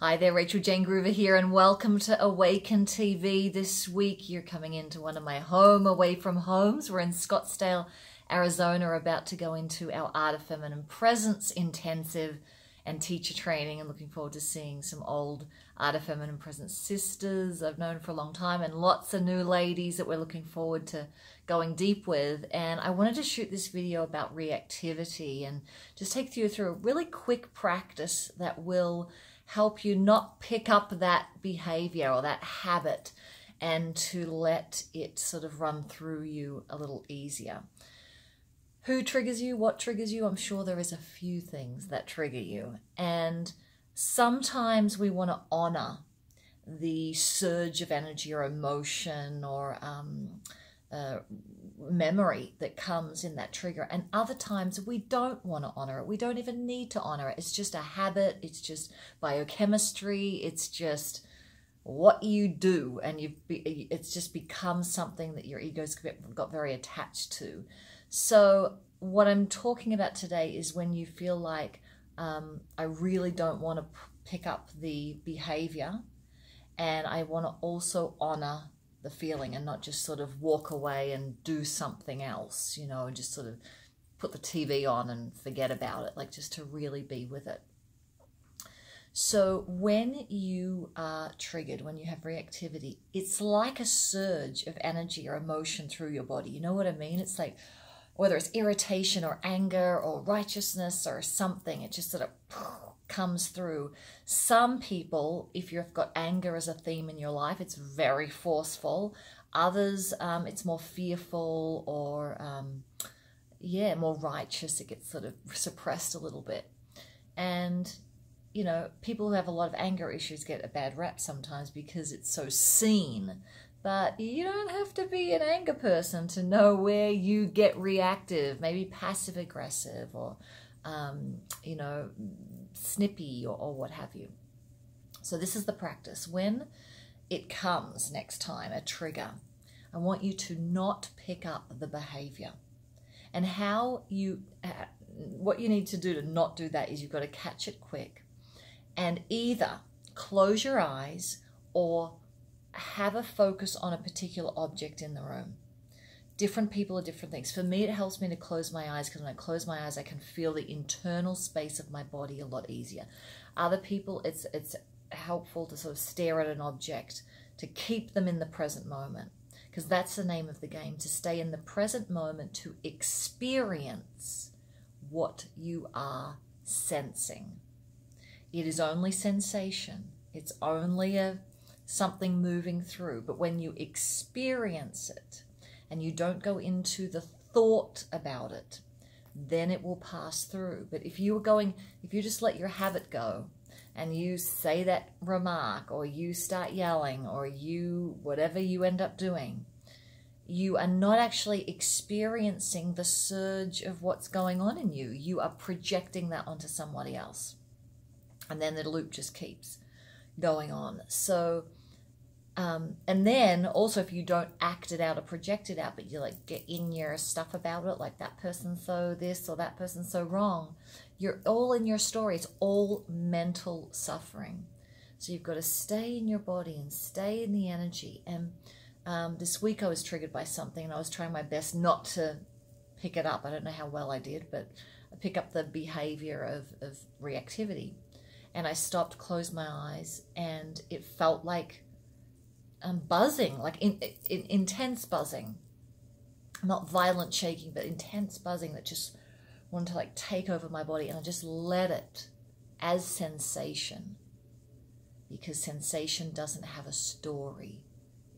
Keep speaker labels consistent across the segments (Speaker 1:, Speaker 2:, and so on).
Speaker 1: Hi there, Rachael-Jayne Groover here, and welcome to Awaken TV. This week you're coming into one of my home away from homes. We're in Scottsdale, Arizona, about to go into our Art of Feminine Presence intensive and teacher training, and looking forward to seeing some old Art of Feminine Presence sisters I've known for a long time, and lots of new ladies that we're looking forward to going deep with. And I wanted to shoot this video about reactivity and just take you through a really quick practice that will help you not pick up that behavior or that habit, and to let it sort of run through you a little easier. Who triggers you? What triggers you? I'm sure there is a few things that trigger you. And sometimes we want to honor the surge of energy or emotion or memory that comes in that trigger. And other times we don't want to honor it. We don't even need to honor it. It's just a habit. It's just biochemistry. It's just what you do. And it's just become something that your ego's got very attached to. So what I'm talking about today is when you feel like, I really don't want to pick up the behavior, and I want to also honor the feeling and not just sort of walk away and do something else, you know, and just sort of put the TV on and forget about it, like just to really be with it. So when you are triggered, when you have reactivity, it's like a surge of energy or emotion through your body. You know what I mean? It's like, whether it's irritation or anger or righteousness or something, it just sort of comes through. Some people, if you've got anger as a theme in your life, it's very forceful. Others, it's more fearful or, more righteous. It gets sort of suppressed a little bit. And, you know, people who have a lot of anger issues get a bad rap sometimes because it's so seen. But you don't have to be an anger person to know where you get reactive, maybe passive-aggressive or, you know, snippy or what have you. So this is the practice. When it comes next time, a trigger, I want you to not pick up the behavior. And what you need to do to not do that is you've got to catch it quick and either close your eyes or have a focus on a particular object in the room. Different people are different things. For me, it helps me to close my eyes, because when I close my eyes, I can feel the internal space of my body a lot easier. Other people, it's helpful to sort of stare at an object, to keep them in the present moment, because that's the name of the game, to stay in the present moment, to experience what you are sensing. It is only sensation. It's only something moving through. But when you experience it and you don't go into the thought about it, then it will pass through. But if you just let your habit go and you say that remark, or you start yelling, or whatever you end up doing, you are not actually experiencing the surge of what's going on in you. You are projecting that onto somebody else. And then the loop just keeps going on. So, and then also if you don't act it out or project it out, but you like get in your stuff about it, like that person's so this or that person's so wrong, you're all in your story. It's all mental suffering. So you've got to stay in your body and stay in the energy. And this week I was triggered by something, and I was trying my best not to pick it up. I don't know how well I did, but I pick up the behavior of reactivity. And I stopped, closed my eyes, and it felt like buzzing, like intense buzzing. Not violent shaking, but intense buzzing that just wanted to like take over my body. And I just let it as sensation, because sensation doesn't have a story.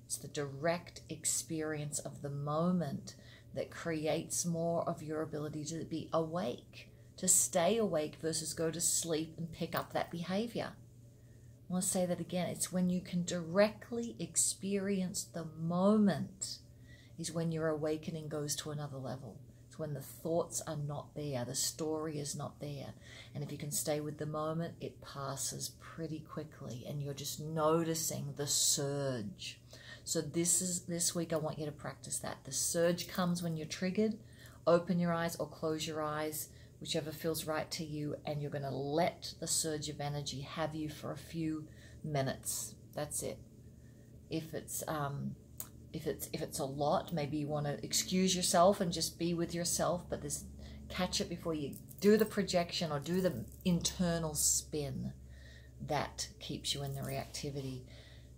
Speaker 1: It's the direct experience of the moment that creates more of your ability to be awake, to stay awake versus go to sleep and pick up that behavior. I want to say that again. It's when you can directly experience the moment is when your awakening goes to another level. It's when the thoughts are not there, the story is not there. And if you can stay with the moment, it passes pretty quickly and you're just noticing the surge. So this week I want you to practice that. The surge comes when you're triggered. Open your eyes or close your eyes. whichever feels right to you, and you're going to let the surge of energy have you for a few minutes. That's it. If it's a lot, maybe you want to excuse yourself and just be with yourself, but catch it before you do the projection or do the internal spin that keeps you in the reactivity.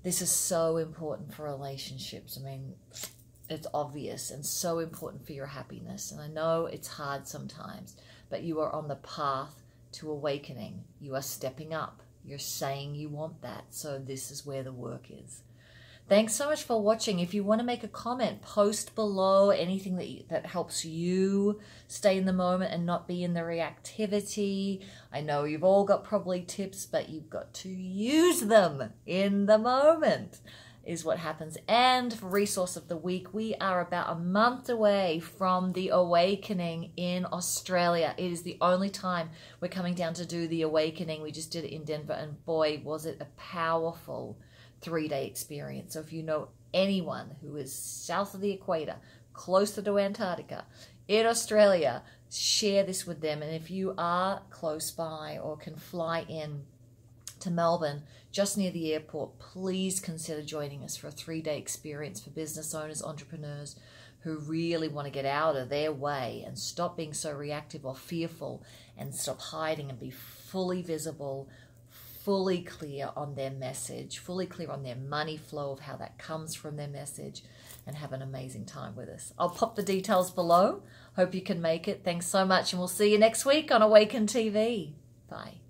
Speaker 1: This is so important for relationships. I mean, it's obvious and so important for your happiness. And I know it's hard sometimes, but you are on the path to awakening. You are stepping up. You're saying you want that. So this is where the work is. Thanks so much for watching. If you want to make a comment, post below anything that helps you stay in the moment and not be in the reactivity. I know you've all got probably tips, but you've got to use them in the moment is what happens. And for Resource of the Week, we are about a month away from the awakening in Australia. It is the only time we're coming down to do the awakening. We just did it in Denver, and boy, was it a powerful 3-day experience. So if you know anyone who is south of the equator, closer to Antarctica, in Australia, share this with them. And if you are close by or can fly in to Melbourne, just near the airport, please consider joining us for a 3-day experience for business owners, entrepreneurs who really want to get out of their way and stop being so reactive or fearful and stop hiding and be fully visible, fully clear on their message, fully clear on their money flow of how that comes from their message, and have an amazing time with us. I'll pop the details below. Hope you can make it. Thanks so much, and we'll see you next week on Awaken TV. Bye.